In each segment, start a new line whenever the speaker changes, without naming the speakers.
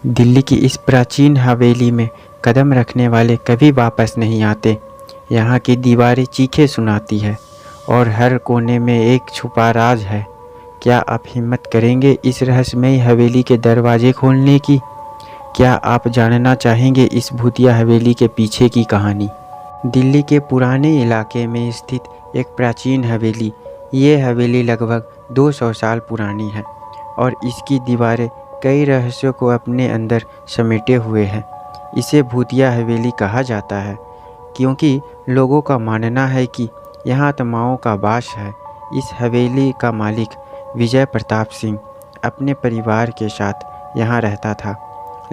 दिल्ली की इस प्राचीन हवेली में कदम रखने वाले कभी वापस नहीं आते। यहाँ की दीवारें चीखें सुनाती है और हर कोने में एक छुपा राज है। क्या आप हिम्मत करेंगे इस रहस्यमयी हवेली के दरवाजे खोलने की? क्या आप जानना चाहेंगे इस भूतिया हवेली के पीछे की कहानी? दिल्ली के पुराने इलाके में स्थित एक प्राचीन हवेली। ये हवेली लगभग 200 साल पुरानी है और इसकी दीवारें कई रहस्यों को अपने अंदर समेटे हुए हैं। इसे भूतिया हवेली कहा जाता है क्योंकि लोगों का मानना है कि यहाँ आत्माओं का वास है। इस हवेली का मालिक विजय प्रताप सिंह अपने परिवार के साथ यहाँ रहता था,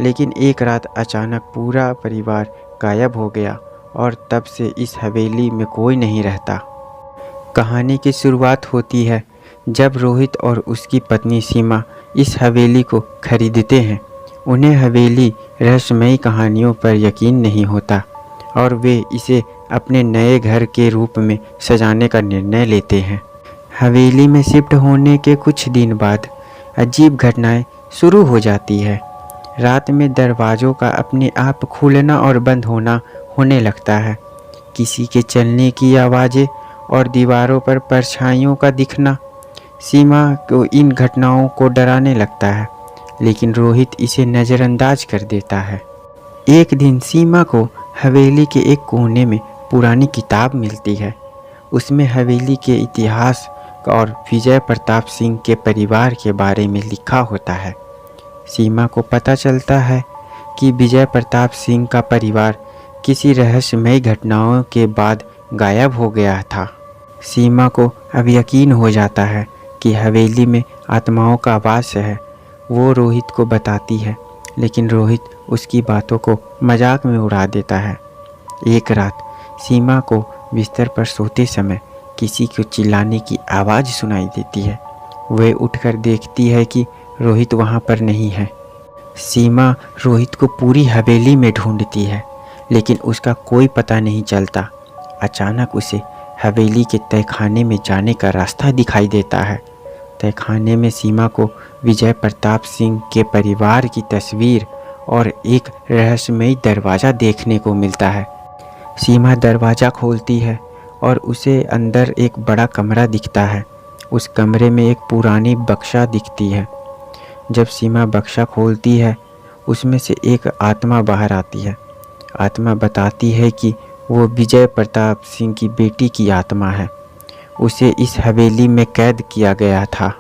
लेकिन एक रात अचानक पूरा परिवार गायब हो गया और तब से इस हवेली में कोई नहीं रहता। कहानी की शुरुआत होती है जब रोहित और उसकी पत्नी सीमा इस हवेली को खरीदते हैं। उन्हें हवेली रहस्यमयी कहानियों पर यकीन नहीं होता और वे इसे अपने नए घर के रूप में सजाने का निर्णय लेते हैं। हवेली में शिफ्ट होने के कुछ दिन बाद अजीब घटनाएं शुरू हो जाती है। रात में दरवाज़ों का अपने आप खुलना और बंद होने लगता है। किसी के चलने की आवाज़ें और दीवारों पर परछाइयों का दिखना सीमा को इन घटनाओं को डराने लगता है, लेकिन रोहित इसे नज़रअंदाज कर देता है। एक दिन सीमा को हवेली के एक कोने में पुरानी किताब मिलती है। उसमें हवेली के इतिहास और विजय प्रताप सिंह के परिवार के बारे में लिखा होता है। सीमा को पता चलता है कि विजय प्रताप सिंह का परिवार किसी रहस्यमयी घटनाओं के बाद गायब हो गया था। सीमा को अब यकीन हो जाता है कि हवेली में आत्माओं का वास है। वो रोहित को बताती है, लेकिन रोहित उसकी बातों को मजाक में उड़ा देता है। एक रात सीमा को बिस्तर पर सोते समय किसी को चिल्लाने की आवाज़ सुनाई देती है। वह उठकर देखती है कि रोहित वहाँ पर नहीं है। सीमा रोहित को पूरी हवेली में ढूंढती है, लेकिन उसका कोई पता नहीं चलता। अचानक उसे हवेली के तहखाने में जाने का रास्ता दिखाई देता है। तहखाने में सीमा को विजय प्रताप सिंह के परिवार की तस्वीर और एक रहस्यमयी दरवाज़ा देखने को मिलता है। सीमा दरवाज़ा खोलती है और उसे अंदर एक बड़ा कमरा दिखता है। उस कमरे में एक पुरानी बक्सा दिखती है। जब सीमा बक्सा खोलती है, उसमें से एक आत्मा बाहर आती है। आत्मा बताती है कि वो विजय प्रताप सिंह की बेटी की आत्मा है। उसे इस हवेली में कैद किया गया था।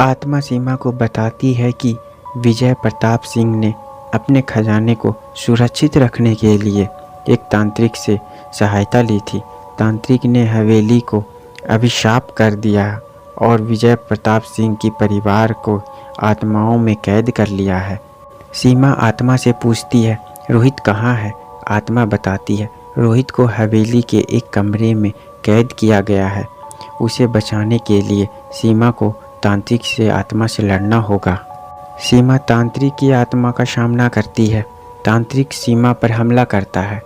आत्मा सीमा को बताती है कि विजय प्रताप सिंह ने अपने खजाने को सुरक्षित रखने के लिए एक तांत्रिक से सहायता ली थी। तांत्रिक ने हवेली को अभिशाप कर दिया और विजय प्रताप सिंह की परिवार को आत्माओं में कैद कर लिया है। सीमा आत्मा से पूछती है, रोहित कहाँ है? आत्मा बताती है, रोहित को हवेली के एक कमरे में कैद किया गया है। उसे बचाने के लिए सीमा को तांत्रिक से आत्मा से लड़ना होगा। सीमा तांत्रिक की आत्मा का सामना करती है। तांत्रिक सीमा पर हमला करता है,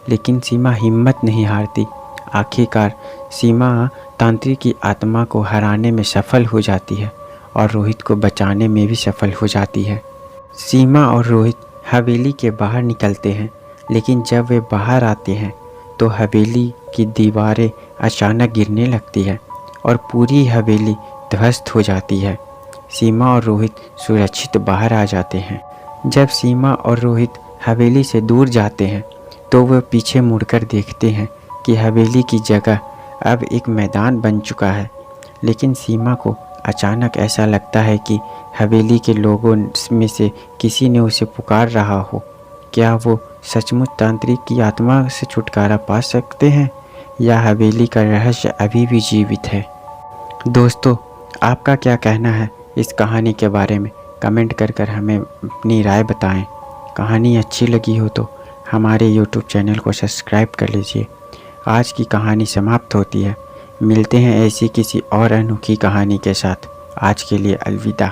लेकिन सीमा हिम्मत नहीं हारती। आखिरकार सीमा तांत्रिक की आत्मा को हराने में सफल हो जाती है और रोहित को बचाने में भी सफल हो जाती है। सीमा और रोहित हवेली के बाहर निकलते हैं, लेकिन जब वे बाहर आते हैं तो हवेली की दीवारें अचानक गिरने लगती है और पूरी हवेली ध्वस्त हो जाती है। सीमा और रोहित सुरक्षित बाहर आ जाते हैं। जब सीमा और रोहित हवेली से दूर जाते हैं तो वह पीछे मुड़कर देखते हैं कि हवेली की जगह अब एक मैदान बन चुका है। लेकिन सीमा को अचानक ऐसा लगता है कि हवेली के लोगों में से किसी ने उसे पुकार रहा हो। क्या वो सचमुच तांत्रिक की आत्मा से छुटकारा पा सकते हैं या हवेली का रहस्य अभी भी जीवित है? दोस्तों, आपका क्या कहना है इस कहानी के बारे में? कमेंट कर हमें अपनी राय बताएं। कहानी अच्छी लगी हो तो हमारे YouTube चैनल को सब्सक्राइब कर लीजिए। आज की कहानी समाप्त होती है। मिलते हैं ऐसी किसी और अनोखी कहानी के साथ। आज के लिए अलविदा।